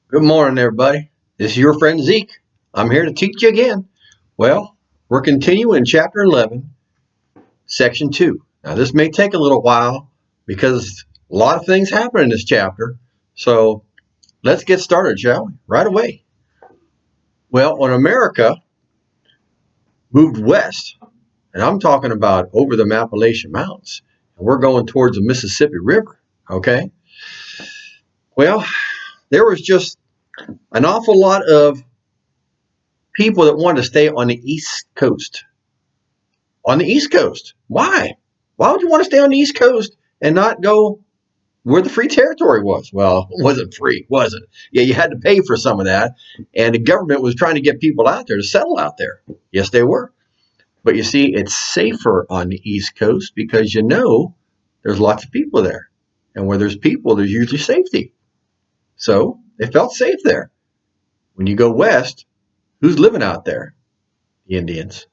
Good morning, everybody. This is your friend Zeke. I'm here to teach you again. Well, we're continuing in Chapter 11, Section 2. Now, this may take a little while because a lot of things happen in this chapter. So let's get started, shall we? Right away. Well, when America moved west, and I'm talking about over the Appalachian Mountains, and we're going towards the Mississippi River, okay? Well, there was just an awful lot of people that wanted to stay on the East Coast. On the East Coast. Why? Why would you want to stay on the East Coast and not go where the free territory was? Well, it wasn't free, was it? Yeah, you had to pay for some of that, and the government was trying to get people out there to settle out there. Yes, they were. But you see, it's safer on the East Coast because there's lots of people there. And where there's people, there's usually safety. So they felt safe there. When you go west, who's living out there? The Indians.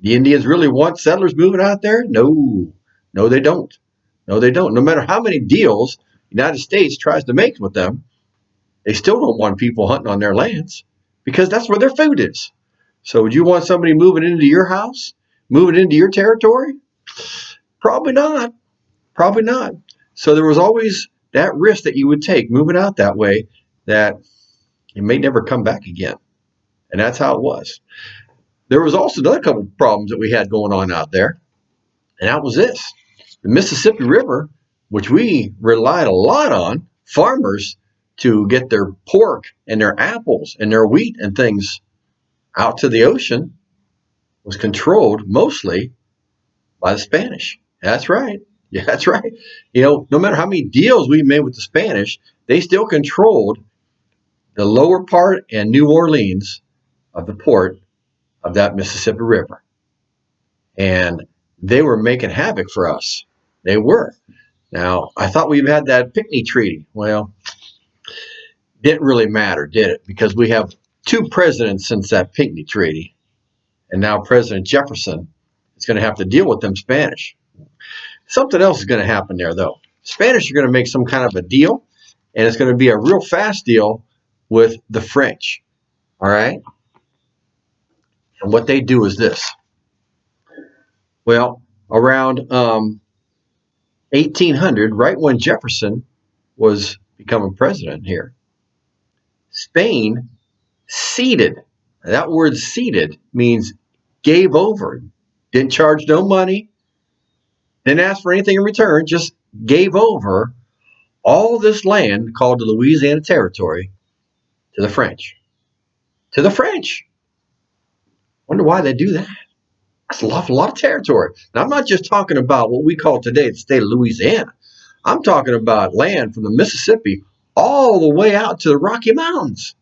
The Indians really want settlers moving out there? No, they don't. No, they don't. No matter how many deals the United States tries to make with them, they still don't want people hunting on their lands because that's where their food is. So would you want somebody moving into your house, moving into your territory? Probably not. Probably not. So there was always that risk that you would take moving out that way that you may never come back again. And that's how it was. There was also another couple of problems that we had going on out there, and that was this. The Mississippi River, which we relied a lot on, farmers to get their pork and their apples and their wheat and things out to the ocean, was controlled mostly by the Spanish. That's right. Yeah, that's right. No matter how many deals we made with the Spanish, they still controlled the lower part and New Orleans of the port of that Mississippi River. And they were making havoc for us. They were. Now, I thought we had that Pinckney Treaty. Well, didn't really matter, did it? Because we have two presidents since that Pinckney Treaty. And now President Jefferson is going to have to deal with them Spanish. Something else is going to happen there, though. Spanish are going to make some kind of a deal, and it's going to be a real fast deal with the French. All right? And what they do is this. Well, around 1800, right when Jefferson was becoming president here, Spain ceded. That word ceded means gave over. Didn't charge no money. Didn't ask for anything in return. Just gave over all this land called the Louisiana Territory to the French. To the French. Wonder why they do that. That's an awful lot of territory. Now, I'm not just talking about what we call today the state of Louisiana. I'm talking about land from the Mississippi all the way out to the Rocky Mountains.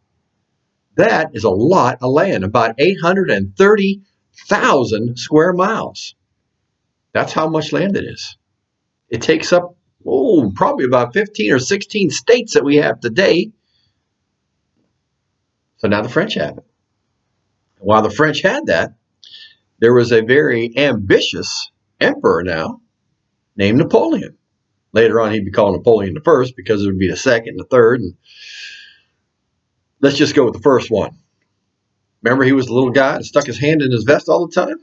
That is a lot of land, about 830,000 square miles. That's how much land it is. It takes up, probably about 15 or 16 states that we have today. So now the French have it. While the French had that, there was a very ambitious emperor now named Napoleon. Later on, he'd be called Napoleon the First because it would be the second and the third. And let's just go with the first one. Remember, he was the little guy that stuck his hand in his vest all the time?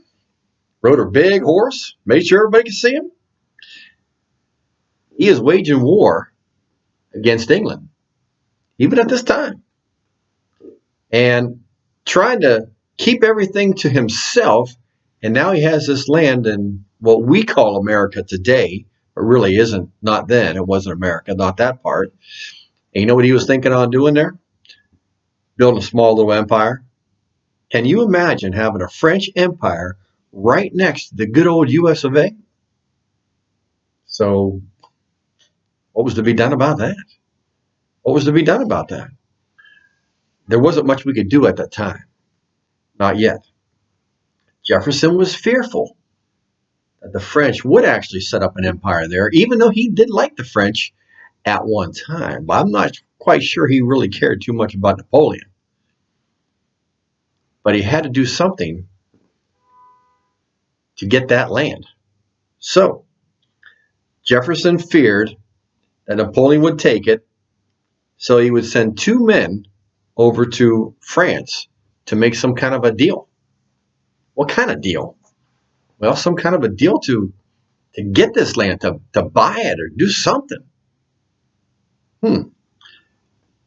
Rode a big horse, made sure everybody could see him. He is waging war against England, even at this time, and trying to keep everything to himself. And now he has this land in what we call America today, but really isn't, not then. It wasn't America, not that part. And you know what he was thinking on doing there? Building a small little empire. Can you imagine having a French empire right next to the good old US of A? So what was to be done about that? What was to be done about that? There wasn't much we could do at that time. Not yet. Jefferson was fearful that the French would actually set up an empire there, even though he did like the French at one time. But I'm not quite sure he really cared too much about Napoleon. But he had to do something to get that land. So Jefferson feared that Napoleon would take it, So he would send 2 men over to France to make some kind of a deal. What kind of deal? Well, some kind of a deal to get this land, to buy it or do something. Now,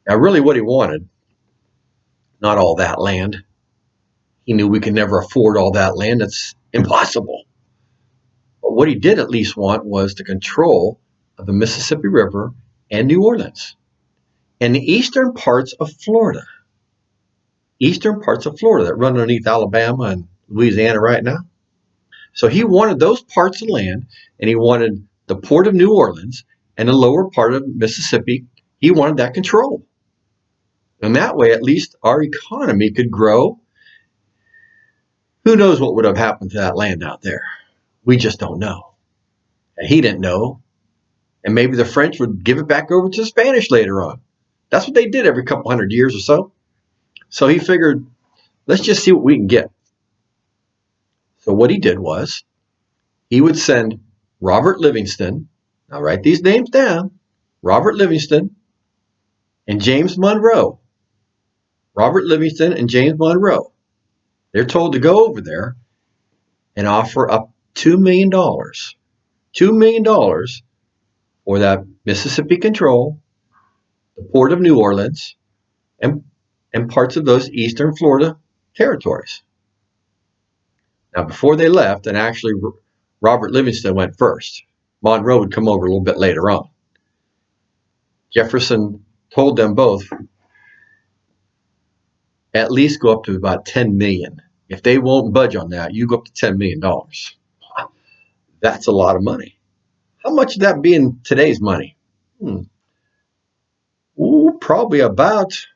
really what he wanted, not all that land. He knew we could never afford all that land. It's impossible. But what he did at least want was the control of the Mississippi River and New Orleans and the eastern parts of Florida. Eastern parts of Florida that run underneath Alabama and Louisiana right now. So he wanted those parts of land, and he wanted the port of New Orleans and the lower part of Mississippi. He wanted that control. And that way, at least our economy could grow. Who knows what would have happened to that land out there? We just don't know. And he didn't know. And maybe the French would give it back over to the Spanish later on. That's what they did every couple hundred years or so. So he figured, let's just see what we can get. So what he did was, he would send Robert Livingston, now write these names down, Robert Livingston and James Monroe. Robert Livingston and James Monroe. They're told to go over there and offer up $2 million. $2 million for that Mississippi control, the port of New Orleans, and parts of those eastern Florida territories. Now, before they left, and actually Robert Livingston went first. Monroe would come over a little bit later on. Jefferson told them both, at least go up to about 10 million. If they won't budge on that, you go up to $10 million. That's a lot of money. How much would that be in today's money? Probably about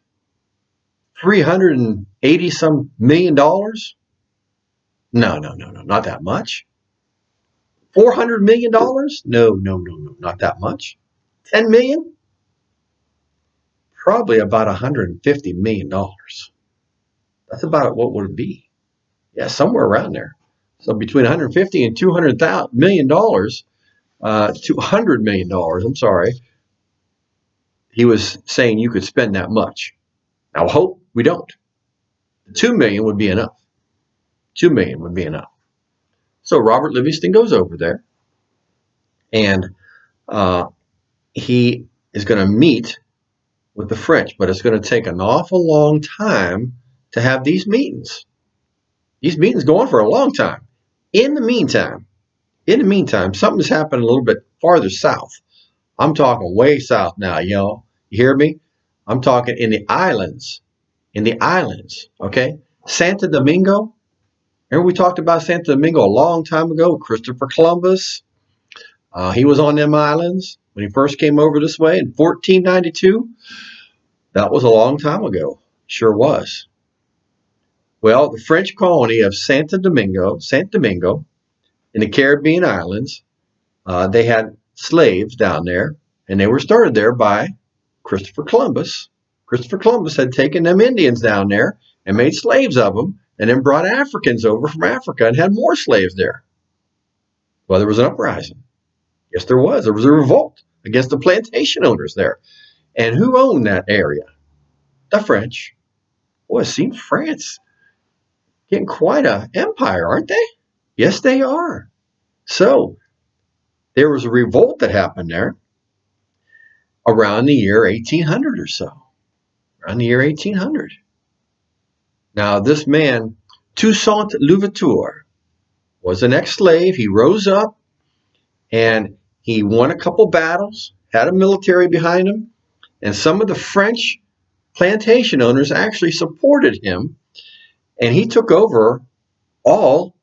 $380 some million. No, not that much. $400 million? No, not that much. 10 million? Probably about $150 million. That's about what would it be? Yeah, somewhere around there. So between 150 and $200 million, $200 million, I'm sorry, he was saying you could spend that much. Now, I hope we don't. 2 million would be enough. 2 million would be enough. So Robert Livingston goes over there, and he is going to meet with the French, but it's going to take an awful long time to have these meetings. These meetings go on for a long time. In the meantime, something's happened a little bit farther south. I'm talking way south now, y'all. You hear me? I'm talking in the islands. Okay? Santo Domingo. Remember we talked about Santo Domingo a long time ago? Christopher Columbus. He was on them islands when he first came over this way in 1492. That was a long time ago. Sure was. Well, the French colony of Santo Domingo, in the Caribbean islands, they had slaves down there, and they were started there by Christopher Columbus. Christopher Columbus had taken them Indians down there and made slaves of them, and then brought Africans over from Africa and had more slaves there. Well, there was an uprising. Yes, there was. There was a revolt against the plantation owners there. And who owned that area? The French. Boy, it seems France getting quite an empire, aren't they? Yes, they are. So there was a revolt that happened there around the year 1800 or so. Around the year 1800. Now, this man, Toussaint Louverture, was an ex-slave. He rose up and he won a couple battles, had a military behind him, and some of the French plantation owners actually supported him, and he took over all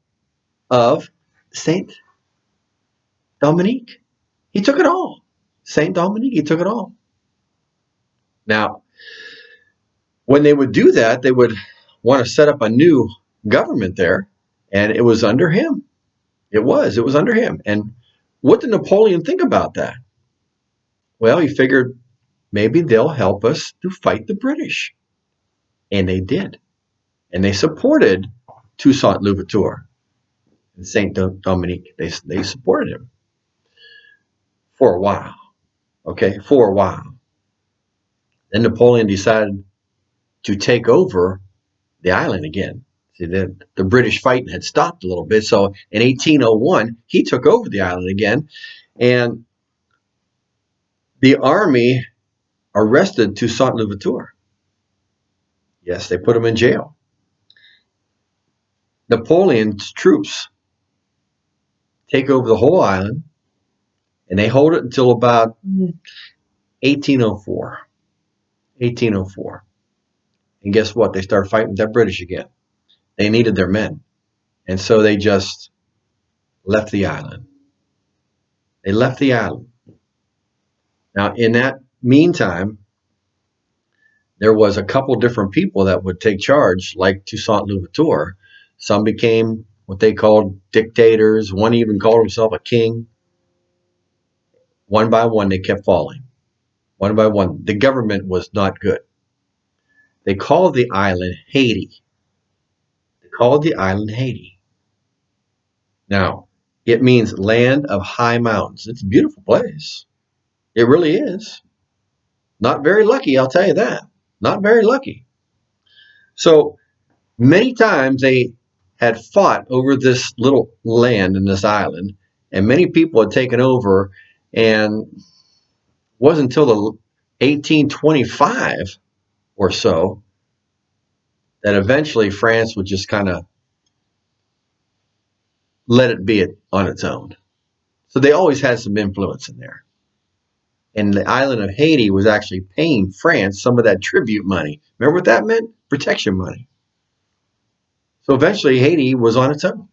of Saint Dominique. He took it all. Saint Dominique, he took it all. Now, when they would do that, they would want to set up a new government there, and it was under him. It was under him. And what did Napoleon think about that? Well, he figured maybe they'll help us to fight the British. And they did. And they supported Toussaint Louverture and Saint Dominique. They supported him for a while. Okay, for a while. Then Napoleon decided to take over the island again. See, the British fighting had stopped a little bit. So in 1801, he took over the island again. And the army arrested Toussaint Louverture. Yes, they put him in jail. Napoleon's troops take over the whole island, and they hold it until about 1804. 1804. And guess what? They start fighting with the British again. They needed their men. And so they just left the island. They left the island. Now, in that meantime, there was a couple different people that would take charge, like Toussaint Louverture. Some became what they called dictators. One even called himself a king. One by one, they kept falling. One by one. The government was not good. They called the island Haiti. They called the island Haiti. Now, it means land of high mountains. It's a beautiful place. It really is. Not very lucky, I'll tell you that. Not very lucky. So many times they had fought over this little land in this island, and many people had taken over, and it wasn't until the 1825 or so that eventually France would just kind of let it be on its own. So they always had some influence in there. And the island of Haiti was actually paying France some of that tribute money. Remember what that meant? Protection money. So eventually Haiti was on its own.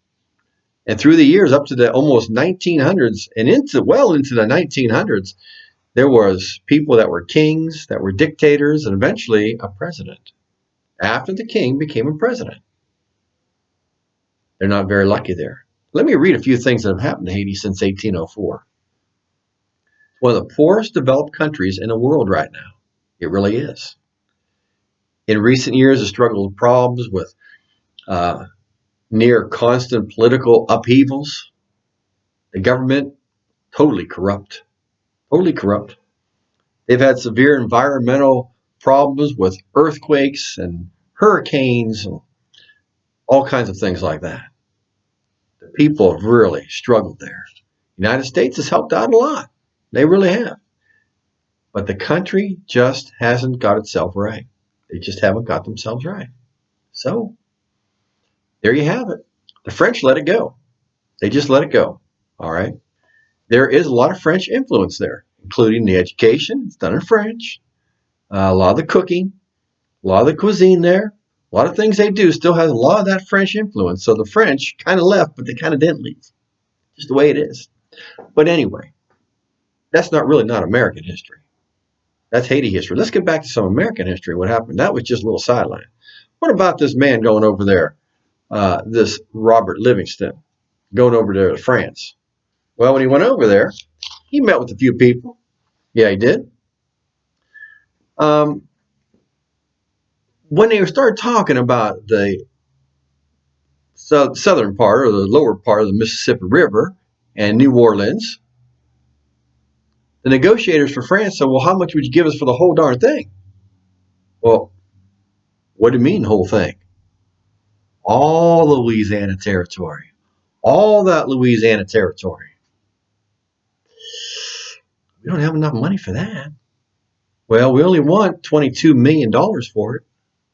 And through the years up to the almost 1900s and into the 1900s, there was people that were kings, that were dictators, and eventually a president. After the king became a president. They're not very lucky there. Let me read a few things that have happened to Haiti since 1804. It's one of the poorest developed countries in the world right now. It really is. In recent years, it struggled with problems with near constant political upheavals. The government, totally corrupt. Totally corrupt. They've had severe environmental problems with earthquakes and hurricanes and all kinds of things like that. The people have really struggled there. The United States has helped out a lot. They really have. But the country just hasn't got itself right. They just haven't got themselves right. So, there you have it. The French let it go. They just let it go. All right. There is a lot of French influence there, including the education. It's done in French. A lot of the cooking, a lot of the cuisine there. A lot of things they do still has a lot of that French influence. So the French kind of left, but they kind of didn't leave. Just the way it is. But anyway, that's not American history. That's Haiti history. Let's get back to some American history. What happened? That was just a little sideline. What about this man going over there, this Robert Livingston, going over there to France? Well, when he went over there, he met with a few people. Yeah, he did. When they started talking about the southern part or the lower part of the Mississippi River and New Orleans, the negotiators for France said, well, how much would you give us for the whole darn thing? Well, what do you mean, whole thing? All Louisiana territory. All that Louisiana territory. We don't have enough money for that. Well, we only want $22 million for it.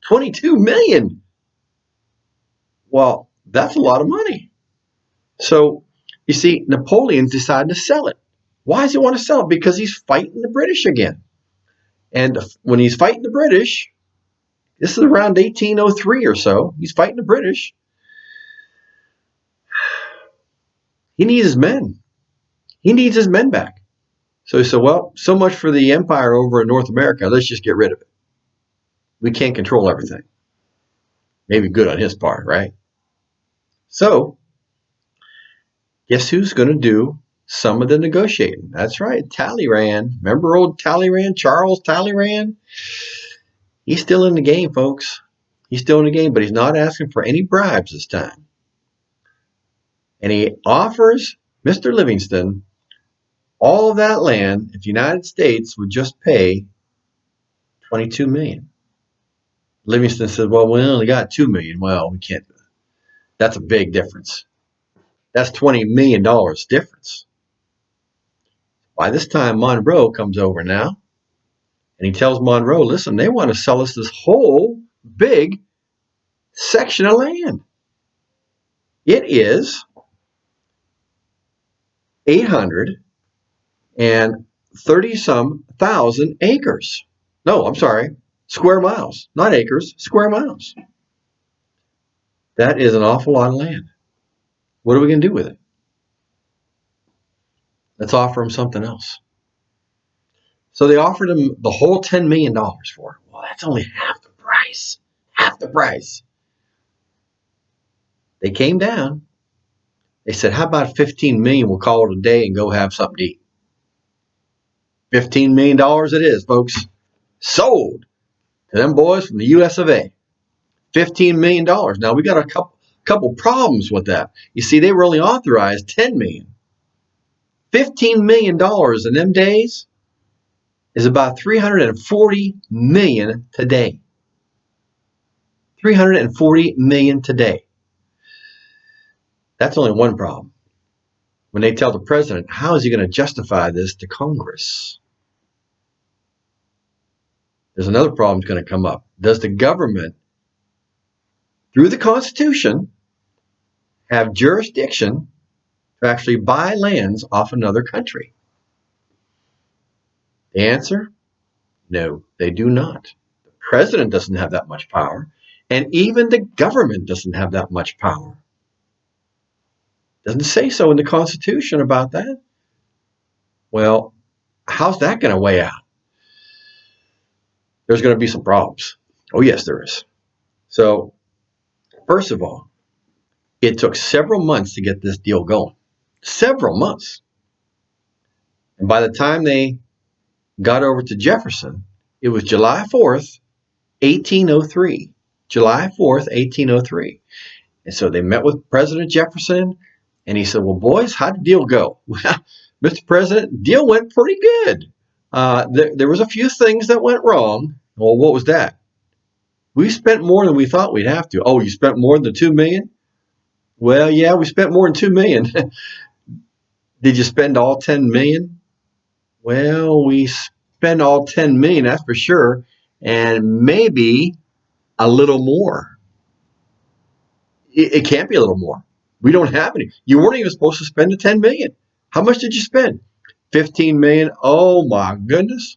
$22 million! Well, that's a lot of money. So, you see, Napoleon decided to sell it. Why does he want to sell it? Because he's fighting the British again. And when he's fighting the British, this is around 1803 or so, he's fighting the British. He needs his men. He needs his men back. So he said, well, so much for the empire over in North America. Let's just get rid of it. We can't control everything. Maybe good on his part, right? So, guess who's going to do some of the negotiating? That's right, Talleyrand. Remember old Talleyrand, Charles Talleyrand? He's still in the game, folks. He's still in the game, but he's not asking for any bribes this time. And he offers Mr. Livingston all of that land if the United States would just pay $22 million. Livingston says, well, we only got $2 million. Well, we can't do that. That's a big difference. That's $20 million difference. By this time, Monroe comes over now, and he tells Monroe, listen, they want to sell us this whole big section of land. It is 830-some thousand acres. No, I'm sorry, square miles, not acres, square miles. That is an awful lot of land. What are we going to do with it? Let's offer him something else. So they offered him the whole $10 million for it. Well, that's only half the price. Half the price. They came down. They said, how about $15 million? We'll call it a day and go have something to eat. $15 million it is, folks. Sold to them boys from the US of A. $15 million. Now, we got a couple problems with that. You see, they were only authorized $10 million. $15 million in them days is about $340 million today. $340 million today. That's only one problem. When they tell the president, how is he going to justify this to Congress? There's another problem that's going to come up. Does the government, through the Constitution, have jurisdiction to actually buy lands off another country? The answer? No, they do not. The president doesn't have that much power, and even the government doesn't have that much power. Doesn't say so in the Constitution about that. Well, how's that going to weigh out? There's going to be some problems. Oh, yes, there is. So, first of all, it took several months to get this deal going. Several months. And by the time they got over to Jefferson, it was July 4th, 1803. July 4th, 1803. And so they met with President Jefferson, and he said, well, boys, how'd the deal go? Well, Mr. President, deal went pretty good. There was a few things that went wrong. Well, what was that? We spent more than we thought we'd have to. Oh, you spent more than the $2 million? Well, yeah, we spent more than $2 million. Did you spend all $10 million? Well, we spent all $10 million, that's for sure, and maybe a little more. It can't be a little more. We don't have any. You weren't even supposed to spend the $10 million. How much did you spend? $15 million. Oh my goodness.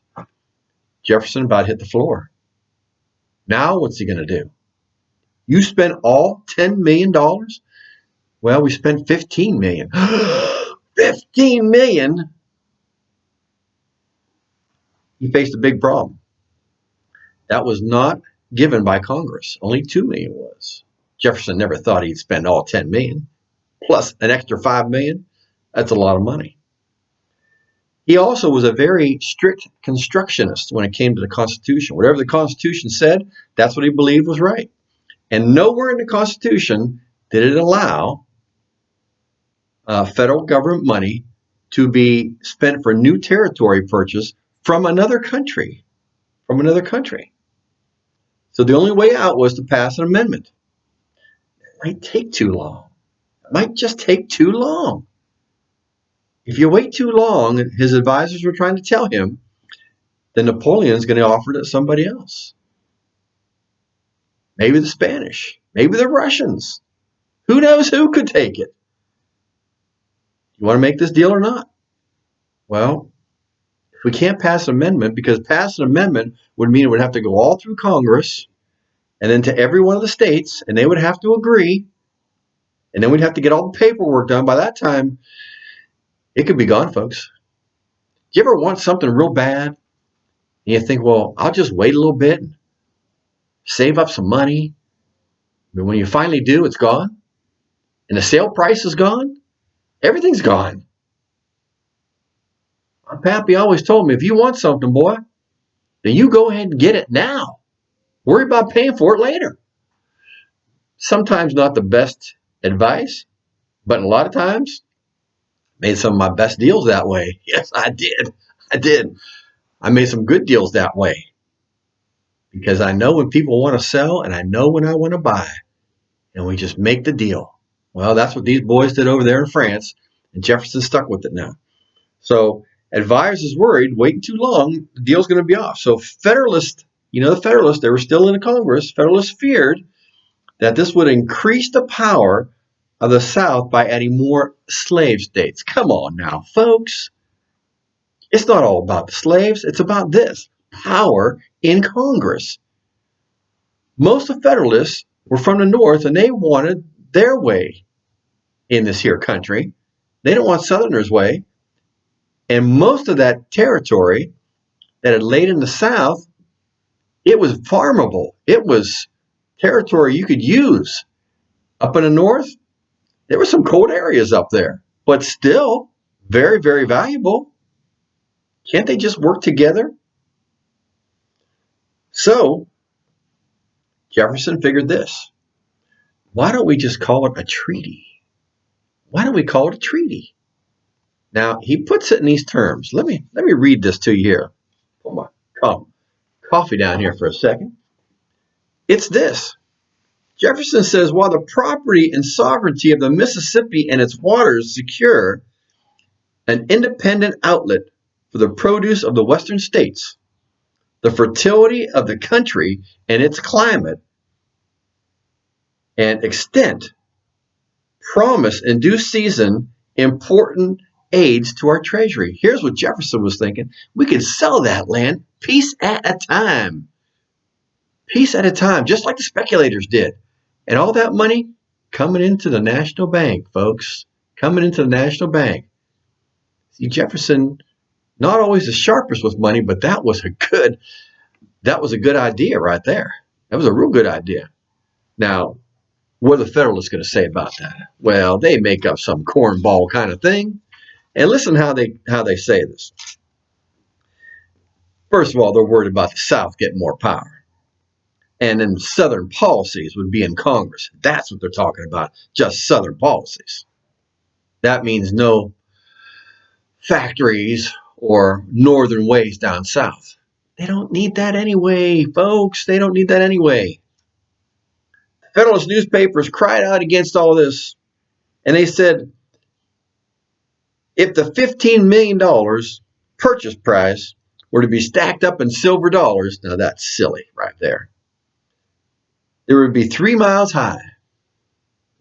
Jefferson about hit the floor. Now what's he going to do? You spent all $10 million? Well, we spent $15 million. $15 million? He faced a big problem. That was not given by Congress. Only $2 million was. Jefferson never thought he'd spend all $10 million. Plus an extra $5 million. That's a lot of money. He also was a very strict constructionist when it came to the Constitution. Whatever the Constitution said, that's what he believed was right. And nowhere in the Constitution did it allow federal government money to be spent for new territory purchase from another country. From another country. So the only way out was to pass an amendment. It might take too long. It might just take too long. If you wait too long, his advisors were trying to tell him, then Napoleon's going to offer it to somebody else. Maybe the Spanish. Maybe the Russians. Who knows who could take it? You want to make this deal or not? Well, if we can't pass an amendment, because pass an amendment would mean it would have to go all through Congress and then to every one of the states, and they would have to agree, and then we'd have to get all the paperwork done. By that time, it could be gone, folks. Do you ever want something real bad? And you think, well, I'll just wait a little bit and save up some money. But when you finally do, it's gone. And the sale price is gone. Everything's gone. My pappy always told me, if you want something, boy, then you go ahead and get it now. Worry about paying for it later. Sometimes not the best advice, but a lot of times, made some of my best deals that way. Yes, I did. I made some good deals that way. because I know when people want to sell and I know when I want to buy, and we just make the deal. Well, that's what these boys did over there in France, and Jefferson stuck with it now. So advisors is worried, waiting too long, the deal's going to be off. So Federalists, the Federalists, they were still in the Congress. Federalists feared that this would increase the power of the South by adding more slave states. Come on now, folks. It's not all about the slaves. It's about this power in Congress. Most of the Federalists were from the North, and they wanted their way in this here country. They don't want Southerners' way. And most of that territory that had laid in the South, it was farmable. It was territory you could use. Up in the North, there were some cold areas up there, but still very, very valuable. Can't they just work together? So Jefferson figured this. Why don't we just call it a treaty? Why don't we call it a treaty? Now, he puts it in these terms. Let me read this to you here. Put my coffee down here for a second. It's this. Jefferson says, while the property and sovereignty of the Mississippi and its waters secure an independent outlet for the produce of the western states, the fertility of the country and its climate and extent promise in due season important aids to our treasury. Here's what Jefferson was thinking. We could sell that land piece at a time. Piece at a time, just like the speculators did. And all that money coming into the national bank, folks. Coming into the national bank. See, Jefferson, not always the sharpest with money, but that was a good idea right there. That was a real good idea. Now, what are the Federalists going to say about that? Well, they make up some cornball kind of thing. And listen how they say this. First of all, they're worried about the South getting more power. And then Southern policies would be in Congress. That's what they're talking about, just Southern policies. That means no factories or northern ways down south. They don't need that anyway, folks. They don't need that anyway. Federalist newspapers cried out against all this, and they said, if the $15 million purchase price were to be stacked up in silver dollars, now that's silly right there, there would be 3 miles high.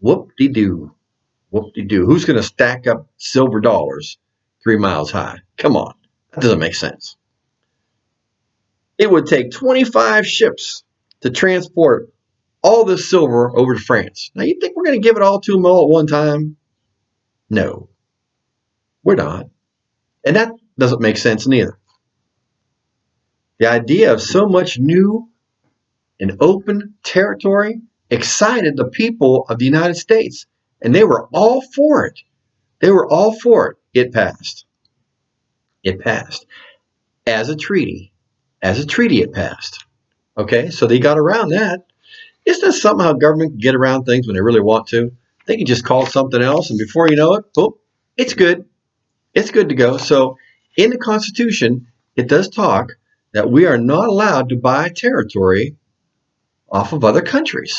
Whoop-de-doo. Whoop-de-doo. Who's going to stack up silver dollars 3 miles high? Come on. That doesn't make sense. It would take 25 ships to transport all this silver over to France. Now, you think we're going to give it all to them all at one time? No, we're not. And that doesn't make sense neither. The idea of so much new and open territory excited the people of the United States, and they were all for it. They were all for it. It passed. It passed. As a treaty. As a treaty, it passed. Okay, so they got around that. Isn't that something how government can get around things when they really want to? They can just call something else, and before you know it, boom, it's good. It's good to go. So in the Constitution, it does talk that we are not allowed to buy territory off of other countries.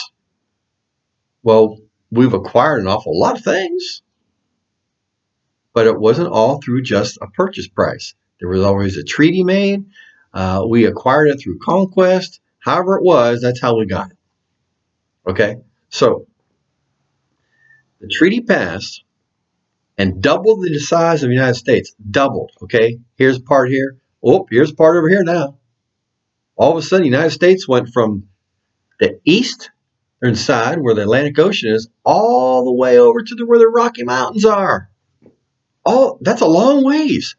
Well, we've acquired an awful lot of things, but it wasn't all through just a purchase price. There was always a treaty made. We acquired it through conquest. However it was, that's how we got it. Okay, so the treaty passed and doubled the size of the United States. Doubled, okay? Here's part here. Oh, here's part over here now. All of a sudden, the United States went from the eastern side, where the Atlantic Ocean is, all the way over to where the Rocky Mountains are. That's a long ways.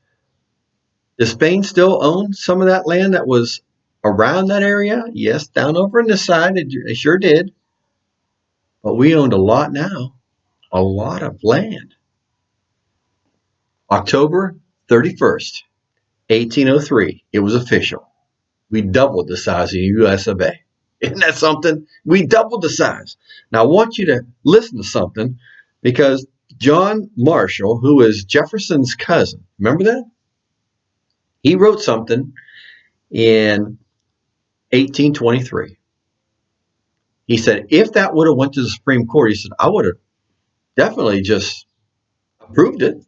Does Spain still own some of that land that was around that area? Yes, down over on this side, they sure did. But we owned a lot now, a lot of land. October 31st, 1803, it was official. We doubled the size of the U.S. of A. Isn't that something? We doubled the size. Now, I want you to listen to something, because John Marshall, who is Jefferson's cousin, remember that? He wrote something in 1823. He said, if that would have went to the Supreme Court, he said, I would have definitely just approved it.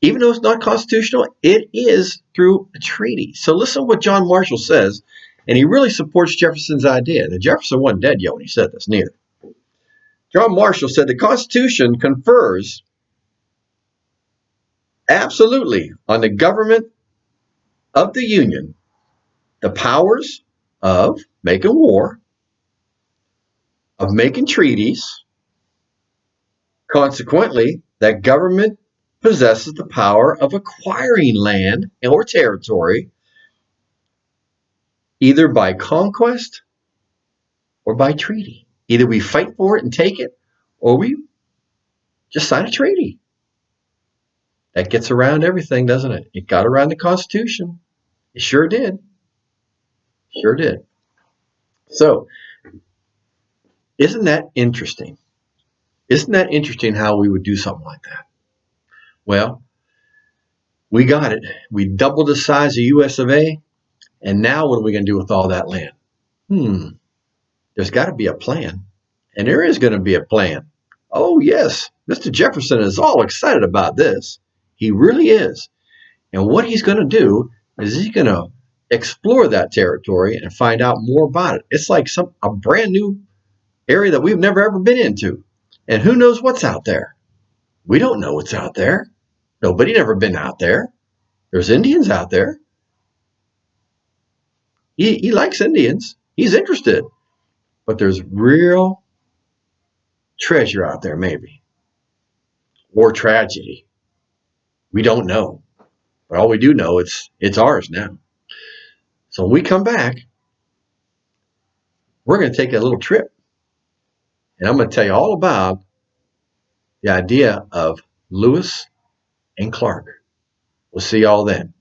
Even though it's not constitutional, it is through a treaty. So listen to what John Marshall says, and he really supports Jefferson's idea. Now, Jefferson wasn't dead yet when he said this, neither. John Marshall said the Constitution confers absolutely on the government of the Union the powers of making war, of making treaties. Consequently, that government possesses the power of acquiring land or territory either by conquest or by treaty. Either we fight for it and take it, or we just sign a treaty. That gets around everything, doesn't it? It got around the Constitution. It sure did. Sure did. So, isn't that interesting? Isn't that interesting how we would do something like that? Well, we got it. We doubled the size of US of A, and now what are we going to do with all that land? There's got to be a plan. And there is going to be a plan. Oh, yes, Mr. Jefferson is all excited about this. He really is. And what he's going to do is he's going to explore that territory and find out more about it. It's like a brand new area that we've never ever been into. And who knows what's out there? We don't know what's out there. Nobody never been out there. There's Indians out there. He likes Indians. He's interested. But there's real treasure out there, maybe. Or tragedy. We don't know. But all we do know, it's ours now. So when we come back, we're going to take a little trip. And I'm going to tell you all about the idea of Lewis and Clark. We'll see y'all then.